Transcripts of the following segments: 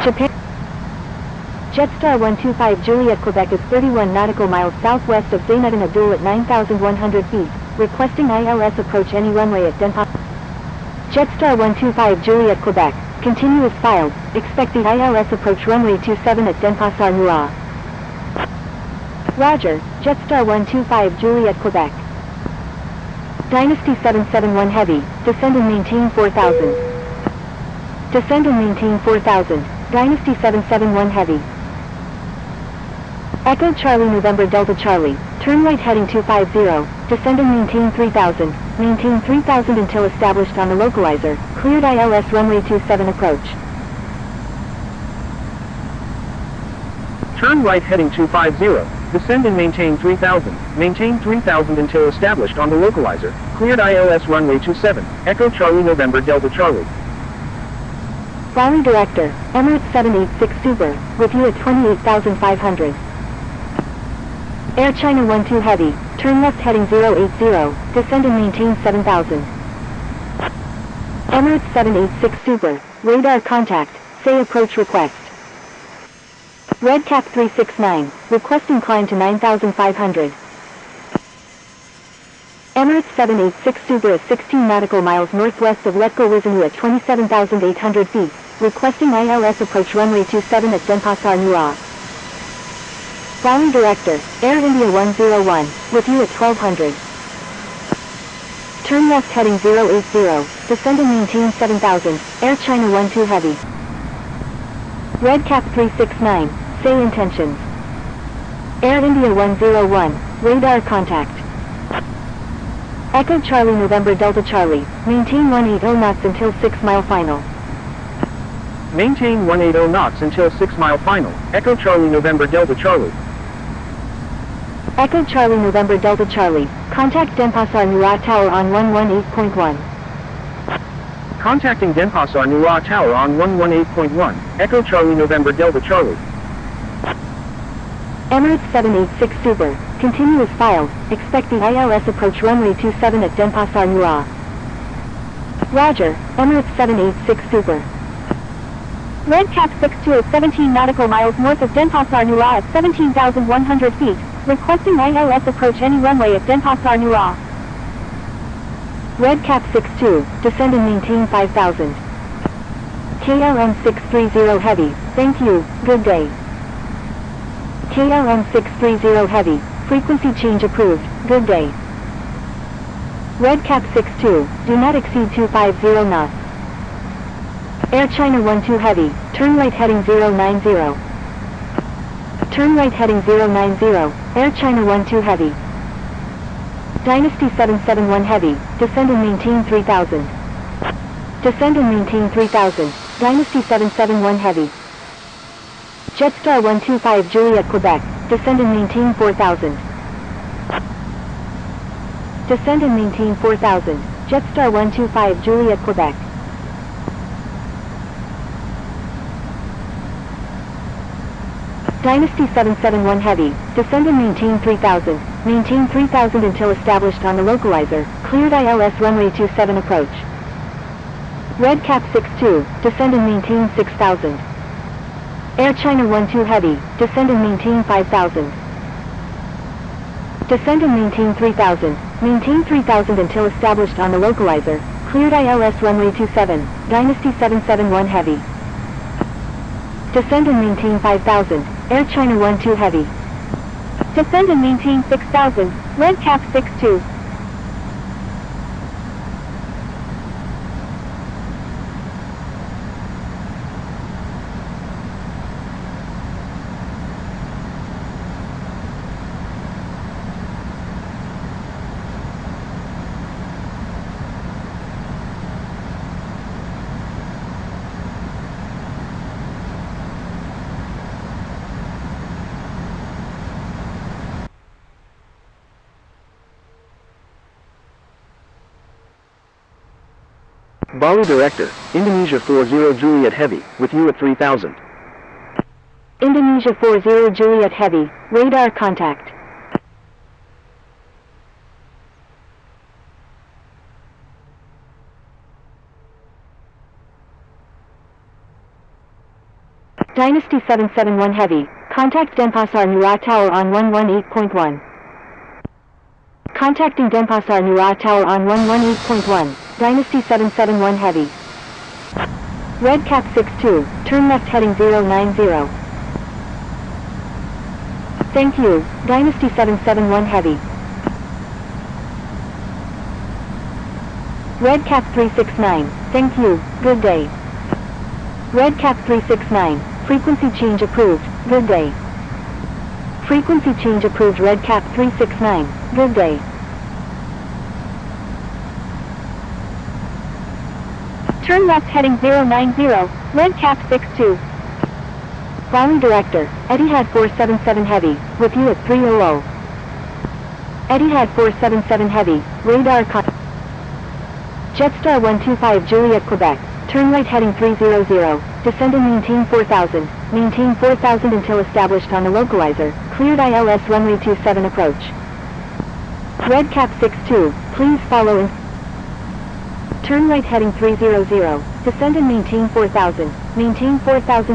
Japan. Jetstar 125 Juliet Quebec is 31 nautical miles southwest of Zainuddin Abdul at 9,100 feet, requesting ILS approach any runway at Denpasar. Jetstar 125 Juliet Quebec, continuous filed, expect the ILS approach runway 27 at Denpasar Nua. Roger, Jetstar 125 Juliet Quebec. Dynasty 771 Heavy, descend and maintain 4,000. Descend and maintain 4,000, Dynasty 771 Heavy. Echo Charlie November Delta Charlie, turn right heading 250, descend and maintain 3,000, maintain 3,000 until established on the localizer, cleared ILS runway 27 approach. Turn right heading 250, descend and maintain 3,000, maintain 3,000 until established on the localizer, cleared ILS runway 27, Echo Charlie November Delta Charlie. Valley Director, Emirates 786 Super, with you at 28,500. Air China 12 Heavy, turn left heading 080, descend and maintain 7,000. Emirates 786 Super, radar contact, say approach request. Redcap 369, requesting climb to 9,500. Emirates 786 Super is 16 nautical miles northwest of Letgo Wizanu at 27,800 feet, requesting ILS approach runway 27 at Denpasar Nua. Valley Director, Air India 101, with you at 1200. Turn left heading 080, descend and maintain 7,000, Air China 12 Heavy. Redcap 369, say intentions. Air India 101, radar contact. Echo Charlie November Delta Charlie, maintain 180 knots until 6 mile final. Maintain 180 knots until 6 mile final, Echo Charlie November Delta Charlie. Echo Charlie November Delta Charlie, contact Denpasar Nua Tower on 118.1. Contacting Denpasar Nua Tower on 118.1, Echo Charlie November Delta Charlie. Emirates 786 Super, continuous filed, expect the ILS approach runway 27 at Denpasar Nua. Roger, Emirates 786 Super. Redcap 62 is 17 nautical miles north of Denpasar Nua at 17,100 feet, requesting ILS approach any runway at Denpasar Nua. Redcap 62, descend and maintain 5,000. KLM 630 Heavy, thank you, good day. KLM 630 Heavy, frequency change approved, good day. Redcap 62, do not exceed 250 knots. Air China 12 Heavy, turn right heading 090. Turn right heading 090, Air China 12 Heavy. Dynasty 771 Heavy, descend and maintain 3,000. Descend and maintain 3,000, Dynasty 771 Heavy. Jetstar 125 Juliet Quebec, descend and maintain 4,000. Descend and maintain 4,000, Jetstar 125 Juliet Quebec. Dynasty 771 Heavy, descend and maintain 3,000, maintain 3,000 until established on the localizer, cleared ILS runway 27 approach. Redcap 62, descend and maintain 6,000. Air China 12 Heavy, descend and maintain 5,000. Descend and maintain 3,000, maintain 3,000 until established on the localizer, cleared ILS runway 27, Dynasty 771 Heavy. Descend and maintain 5,000, Air China 12 Heavy. Descend and maintain 6,000, Redcap 62. Bali Director, Indonesia 40 Juliet Heavy, with you at 3,000. Indonesia 40 Juliet Heavy, radar contact. Dynasty 771 Heavy, contact Denpasar Nura Tower on 118.1. Contacting Denpasar Nura Tower on 118.1, Dynasty 771 Heavy. Red Cap 62, turn left heading 090. Thank you, Dynasty 771 Heavy. Red Cap 369, thank you, good day. Red Cap 369, frequency change approved, good day. Frequency change approved Red Cap 369, good day. Turn left heading 090, Red Cap 62. Flying Director, Etihad 477 Heavy, with you at 300. Etihad 477 Heavy, radar con... Jetstar 125 Juliet Quebec, turn right heading 300, descend and maintain 4000 until established on the localizer, cleared ILS runway 27 approach. Red Cap 62, please follow and... Turn right heading 300, descend and maintain 4000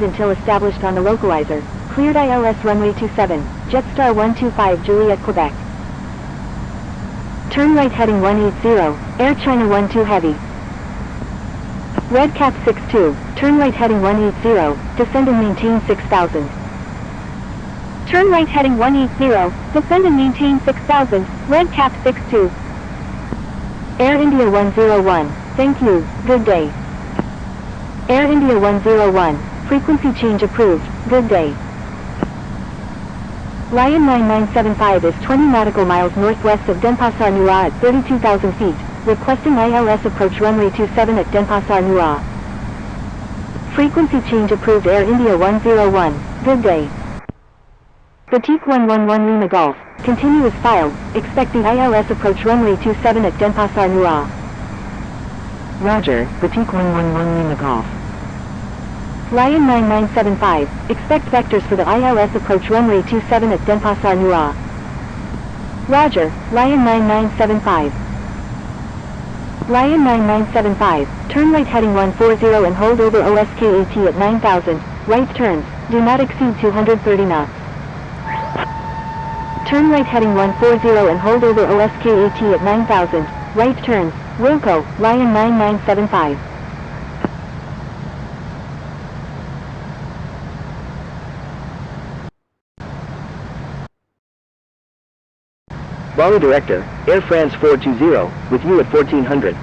until established on the localizer, cleared ILS runway 27, Jetstar 125 Juliet Quebec. Turn right heading 180, Air China 12 Heavy. Red Cap 62, turn right heading 180, descend and maintain 6000. Turn right heading 180, descend and maintain 6000, Red Cap 62. Air India 101, thank you, good day. Air India 101, frequency change approved, good day. Lion 9975 is 20 nautical miles northwest of Denpasar Nura at 32,000 feet, requesting ILS approach runway 27 at Denpasar Nura. Frequency change approved Air India 101, good day. Batik 111 Lima Golf, continuous filed, expecting ILS approach runway 27 at Denpasar Nura. Roger, Batik 111 Lima Golf. Lion 9975, expect vectors for the ILS approach runway 27 at Denpasar Nura. Roger, Lion 9975. Lion 9975, turn right heading 140 and hold over OSKAT at 9000, right turns, do not exceed 230 knots. Turn right heading 140 and hold over OSKAT at 9000, right turns, Wilco, Lion 9975. Flying Director, Air France 420, with you at 1400.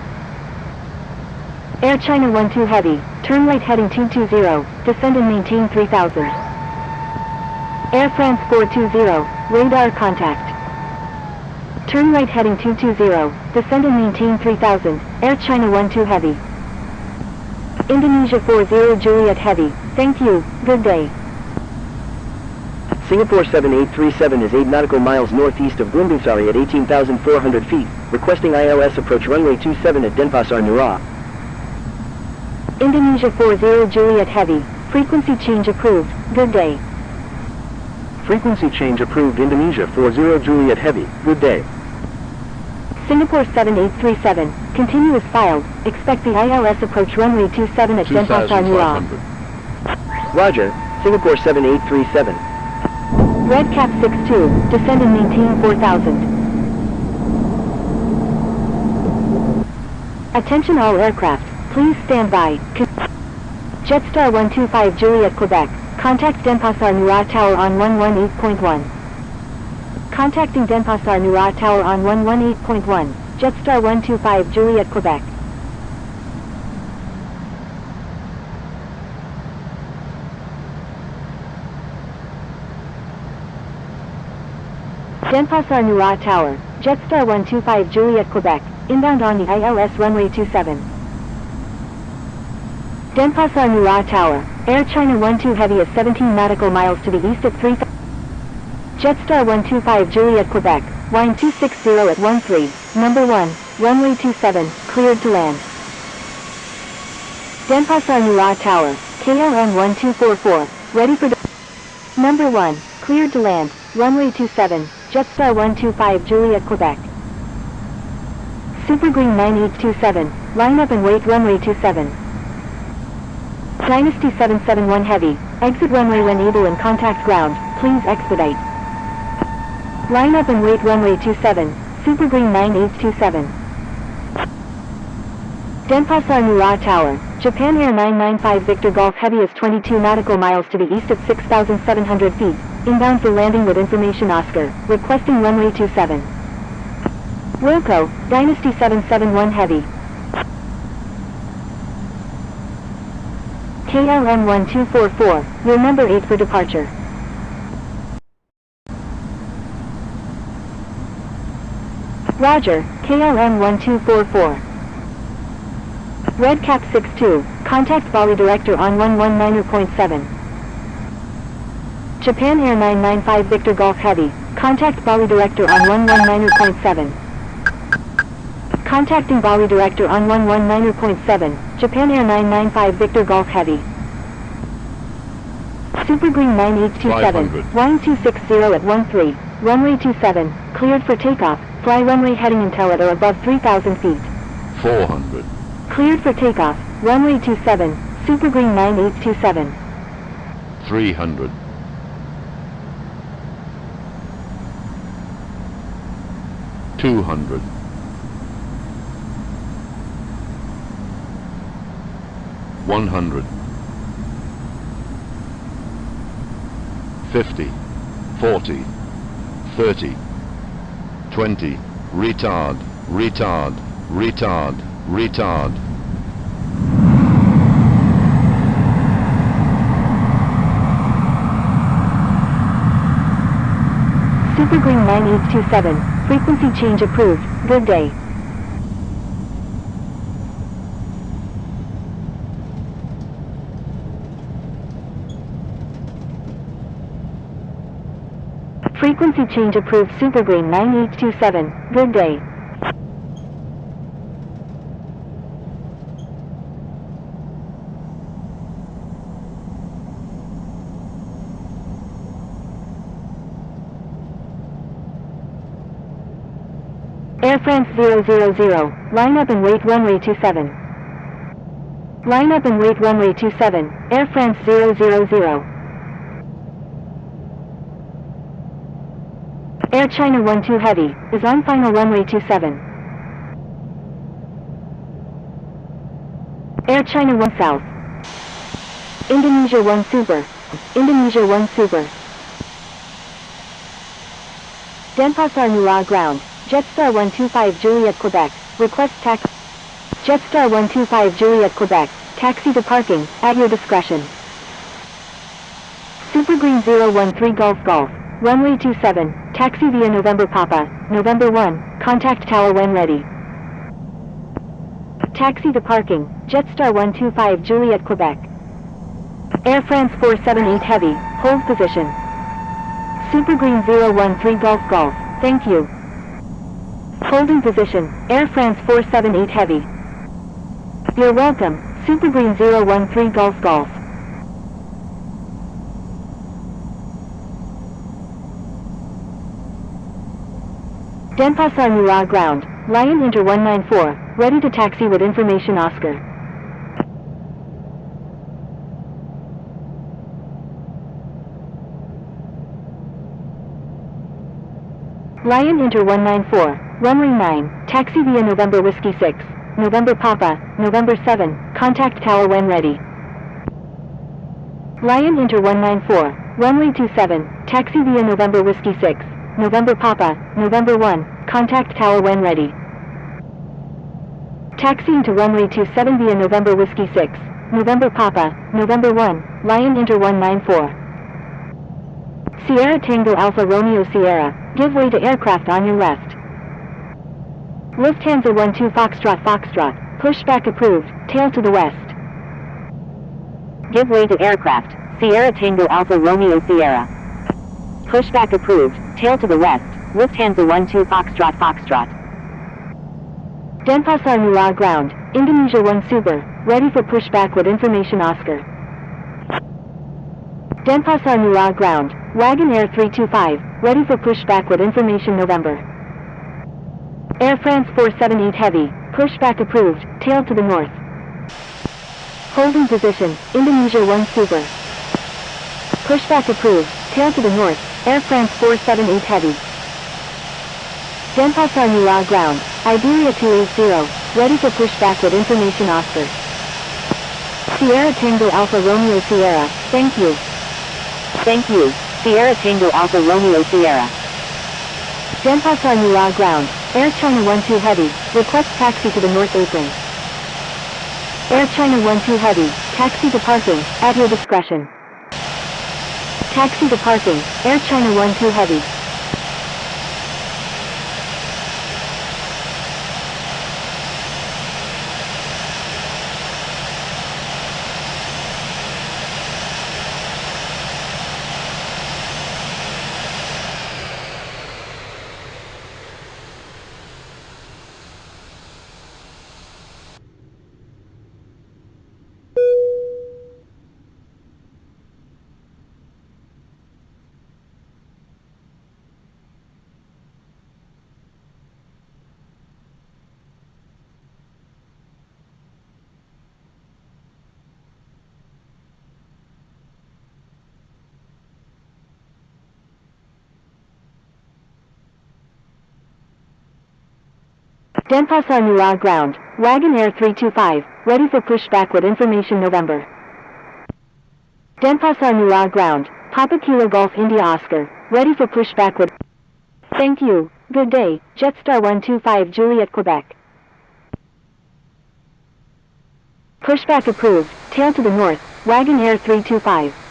Air China 12 Heavy, turn right heading 220, descend and maintain 3000. Air France 420, radar contact. Turn right heading 220, descend and maintain 3000, Air China 12 Heavy. Indonesia 40 Juliet Heavy, thank you, good day. Singapore 7837 is 8 nautical miles northeast of Glimbungsari at 18,400 feet, requesting ILS approach runway 27 at Denpasar Nura. Indonesia 40 Juliet Heavy, frequency change approved, good day. Frequency change approved Indonesia 40 Juliet Heavy, good day. Singapore 7837, continuous filed, expect the ILS approach runway 27 at Denpasar Nura. Roger, Singapore 7837. Red Cap 62, descend and maintain 4000. Attention all aircraft, please stand by. Jetstar 125 Juliet Quebec, contact Denpasar Nura Tower on 118.1. Contacting Denpasar Nura Tower on 118.1, Jetstar 125 Juliet Quebec. Denpasar Nura Tower, Jetstar 125 Juliet Quebec, inbound on the ILS runway 27. Denpasar Nura Tower, Air China 12 Heavy is 17 nautical miles to the east at 3. Jetstar 125 Juliet Quebec, wind 260 at 13, number 1, runway 27, cleared to land. Denpasar Nura Tower, KLM 1244, ready for... Number 1, cleared to land, runway 27, Jetstar 125 Juliet Quebec. Super Green 9827, line up and wait runway 27. Dynasty 771 Heavy, Exit runway when able and contact ground, please expedite. Line up and wait runway 27, Super Green 9827. Denpasar Nura Tower, Japan Air 995 Victor Golf Heavy is 22 nautical miles to the east at 6,700 feet, inbound for landing with information Oscar, requesting runway 27. Wilco, Dynasty 771 Heavy. KLM 1244, your number 8 for departure. Roger, KLM 1244. Red Cap 62, contact Bali Director on 119.7. Japan Air 995 Victor Golf Heavy, contact Bali Director on 119.7. Contacting Bali Director on 119.7, Japan Air 995 Victor Golf Heavy. Super Green 9827, 500. Wind 260 at 13, runway 27, cleared for takeoff, fly runway heading until at or above 3,000 feet. 400. Cleared for takeoff, runway 27, Super Green 9827. 300. 200. 100. 50. 40. 30. 20. Retard. Retard. Retard. Retard. Super Green 9827, frequency change approved, good day. Frequency change approved Super Green 9827, good day. Air France 000, line up and wait runway 27. Line up and wait runway 27, Air France 000. Air China 12 Heavy, is on final runway 27. Air China 1 South. Indonesia 1 Super. Indonesia 1 Super. Denpasar Nura Ground. Jetstar 125 Juliet Quebec, request taxi. Jetstar 125 Juliet Quebec, taxi to parking, at your discretion. Super Green 013 Golf Golf, runway 27, taxi via November Papa, November 1, contact tower when ready. Taxi to parking, Jetstar 125 Juliet Quebec. Air France 478 Heavy, hold position. Super Green 013 Golf Golf, thank you. Holding position, Air France 478 Heavy. You're welcome, Super Green 013 Golf Golf. Denpasar Nura Ground, Lion Inter 194, ready to taxi with information Oscar. Lion Inter 194, runway 9, taxi via November Whiskey 6, November Papa, November 7, contact tower when ready. Lion Inter 194, runway 27, taxi via November Whiskey 6, November Papa, November 1, contact tower when ready. Taxiing to runway 27 via November Whiskey 6, November Papa, November 1, Lion Inter 194. Sierra Tango Alpha Romeo Sierra, give way to aircraft on your left. Lufthansa 12 Foxtrot Foxtrot, pushback approved, tail to the west. Give way to aircraft, Sierra Tango Alpha Romeo Sierra. Pushback approved, tail to the west, Lufthansa 12 Foxtrot Foxtrot. Denpasar Nura Ground, Indonesia 1 Super, ready for pushback with information Oscar. Denpasar Nura Ground, Wagon Air 325, ready for pushback with information November. Air France 478 Heavy, pushback approved, tail to the north. Holding position, Indonesia 1 Super. Pushback approved. Tail to the north. Air France 478 Heavy. Denpasar Nula ground. Iberia 280. Ready for pushback with information Oscar. Sierra Tango Alpha Romeo Sierra. Thank you. Thank you. Sierra Tango Alpha Romeo Sierra. Denpasar Nula ground. Air China 12 Heavy. Request taxi to the north apron. Air China 12 Heavy. Taxi to parking. At your discretion. Taxi to parking. Air China 12 Heavy. Denpasar Nula ground. Wagon Air 325. Ready for pushback with information November. Denpasar Nula ground. Papa Kilo Golf India Oscar. Ready for pushback with... Thank you. Good day. Jetstar 125 Juliet Quebec. Pushback approved. Tail to the north. Wagon Air 325.